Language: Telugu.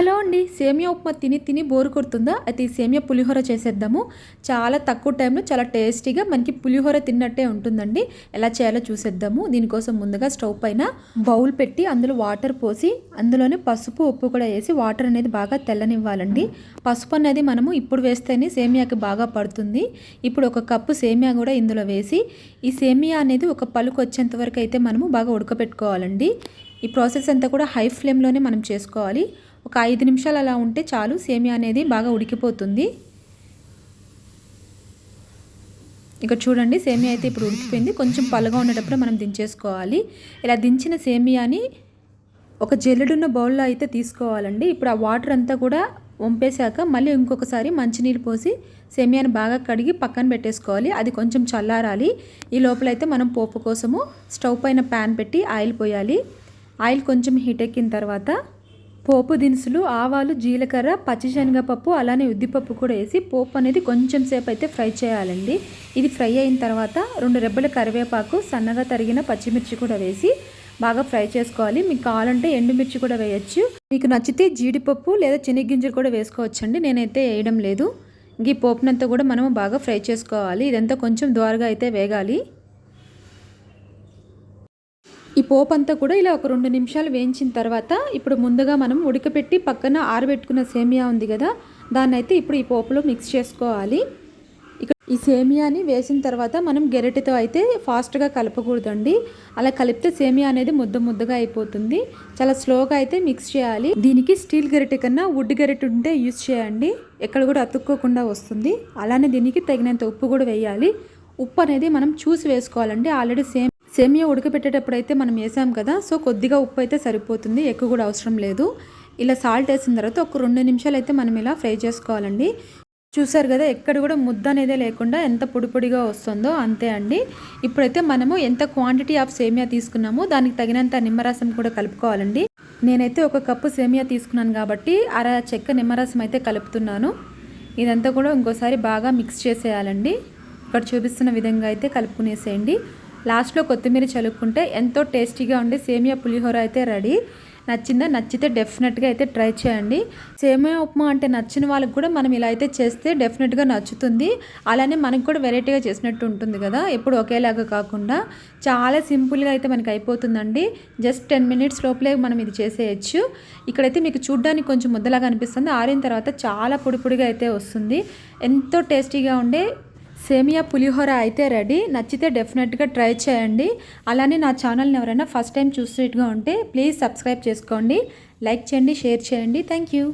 హలో అండి. సేమియా ఉప్మా తిని తిని బోర్ కొడుతుందా? అయితే ఈ సేమియా పులిహోర చేసేద్దాము. చాలా తక్కువ టైంలో చాలా టేస్టీగా మనకి పులిహోర తిన్నట్టే ఉంటుందండి. ఎలా చేయాలో చూసేద్దాము. దీనికోసం ముందుగా స్టవ్ పైన బౌల్ పెట్టి అందులో వాటర్ పోసి అందులోనే పసుపు, ఉప్పు కూడా వేసి వాటర్ అనేది బాగా తెల్లనివ్వాలండి. పసుపు అనేది మనము ఇప్పుడు వేస్తేనే సేమియాకి బాగా పడుతుంది. ఇప్పుడు ఒక కప్పు సేమియా కూడా ఇందులో వేసి ఈ సేమియా అనేది ఒక పలుకు వచ్చేంత వరకు అయితే మనము బాగా ఉడకపెట్టుకోవాలండి. ఈ ప్రాసెస్ అంతా కూడా హై ఫ్లేమ్లోనే మనం చేసుకోవాలి. ఒక 5 నిమిషాలు అలా ఉంటే చాలు, సేమియా అనేది బాగా ఉడికిపోతుంది. ఇక చూడండి, సేమియా అయితే ఇప్పుడు ఉడికిపోయింది. కొంచెం పలుగా ఉండేటప్పుడు మనం దించేసుకోవాలి. ఇలా దించిన సేమియాని ఒక జల్లెడున్న బౌల్లో అయితే తీసుకోవాలండి. ఇప్పుడు ఆ వాటర్ అంతా కూడా వంపేశాక మళ్ళీ ఇంకొకసారి మంచినీళ్ళు పోసి సేమియాని బాగా కడిగి పక్కన పెట్టేసుకోవాలి. అది కొంచెం చల్లారాలి. ఈ లోపలైతే మనం పోపు కోసము స్టవ్ పైన ప్యాన్ పెట్టి ఆయిల్ పోయాలి. ఆయిల్ కొంచెం హీట్ ఎక్కిన తర్వాత పోపు దినుసులు, ఆవాలు, జీలకర్ర, పచ్చిశనగపప్పు, అలానే ఉద్దిపప్పు కూడా వేసి పోపు అనేది కొంచెం సేపు అయితే ఫ్రై చేయాలండి. ఇది ఫ్రై అయిన తర్వాత 2 రెబ్బల కరివేపాకు, సన్నగా తరిగిన పచ్చిమిర్చి కూడా వేసి బాగా ఫ్రై చేసుకోవాలి. మీకు కావాలంటే ఎండుమిర్చి కూడా వేయచ్చు. మీకు నచ్చితే జీడిపప్పు లేదా శనగగింజలు కూడా వేసుకోవచ్చండి. నేనైతే వేయడం లేదు. ఈ పోపునంతా కూడా మనము బాగా ఫ్రై చేసుకోవాలి. ఇదంతా కొంచెం దోరగా అయితే వేగాలి. ఈ పోపు అంతా కూడా ఇలా ఒక 2 నిమిషాలు వేయించిన తర్వాత ఇప్పుడు ముందుగా మనం ఉడకపెట్టి పక్కన ఆరబెట్టుకున్న సేమియా ఉంది కదా, దాన్ని అయితే ఇప్పుడు ఈ పోపులో మిక్స్ చేసుకోవాలి. ఇక్కడ ఈ సేమియాని వేసిన తర్వాత మనం గెరటితో అయితే ఫాస్ట్గా కలపకూడదండి. అలా కలిపితే సేమియా అనేది ముద్దగా అయిపోతుంది. చాలా స్లోగా అయితే మిక్స్ చేయాలి. దీనికి స్టీల్ గెరటి కన్నా వుడ్ గెరటి ఉంటే యూజ్ చేయండి. ఎక్కడ కూడా అతుక్కోకుండా వస్తుంది. అలానే దీనికి తగినంత ఉప్పు కూడా వేయాలి. ఉప్పు అనేది మనం చూసి వేసుకోవాలండి. ఆల్రెడీ సేమియా ఉడకపెట్టేటప్పుడు అయితే మనం వేసాం కదా, సో కొద్దిగా ఉప్పు అయితే సరిపోతుంది, ఎక్కువ కూడా అవసరం లేదు. ఇలా సాల్ట్ వేసిన తర్వాత ఒక 2 నిమిషాలు అయితే మనం ఇలా ఫ్రై చేసుకోవాలండి. చూసారు కదా, ఎక్కడ కూడా ముద్ద అనేది లేకుండా ఎంత పొడిగా వస్తుందో అంతే అండి. ఇప్పుడైతే మనము ఎంత క్వాంటిటీ ఆఫ్ సేమియా తీసుకున్నామో దానికి తగినంత నిమ్మరసం కూడా కలుపుకోవాలండి. నేనైతే ఒక కప్పు సేమియా తీసుకున్నాను కాబట్టి అర చెక్క నిమ్మరసం అయితే కలుపుతున్నాను. ఇదంతా కూడా ఇంకోసారి బాగా మిక్స్ చేసేయాలండి. ఇక్కడ చూపిస్తున్న విధంగా అయితే కలుపుకునేసేయండి. లాస్ట్లో కొత్తిమీర చల్లుకుంటే ఎంతో టేస్టీగా ఉండే సేమియా పులిహోర అయితే రెడీ. నచ్చిందా? నచ్చితే డెఫినెట్గా అయితే ట్రై చేయండి. సేమియా ఉప్మా అంటే నచ్చిన వాళ్ళకి కూడా మనం ఇలా అయితే చేస్తే డెఫినెట్గా నచ్చుతుంది. అలానే మనకు కూడా వెరైటీగా చేసినట్టు ఉంటుంది కదా, ఎప్పుడు ఒకేలాగా కాకుండా చాలా సింపుల్గా అయితే మనకి అయిపోతుందండి. జస్ట్ 10 మినిట్స్ లోపలే మనం ఇది చేసేయచ్చు. ఇక్కడైతే మీకు చూడ్డానికి కొంచెం ముద్దలాగా అనిపిస్తుంది. ఆరిన తర్వాత చాలా పొడిగా అయితే వస్తుంది. ఎంతో టేస్టీగా ఉండే సేమియా పులిహోర అయితే రెడీ. నచ్చితే డెఫినెట్గా ట్రై చేయండి. అలానే నా ఛానల్ని ఎవరైనా ఫస్ట్ టైం చూసేట్టుగా ఉంటే ప్లీజ్ సబ్స్క్రైబ్ చేసుకోండి, లైక్ చేయండి, షేర్ చేయండి. Thank you.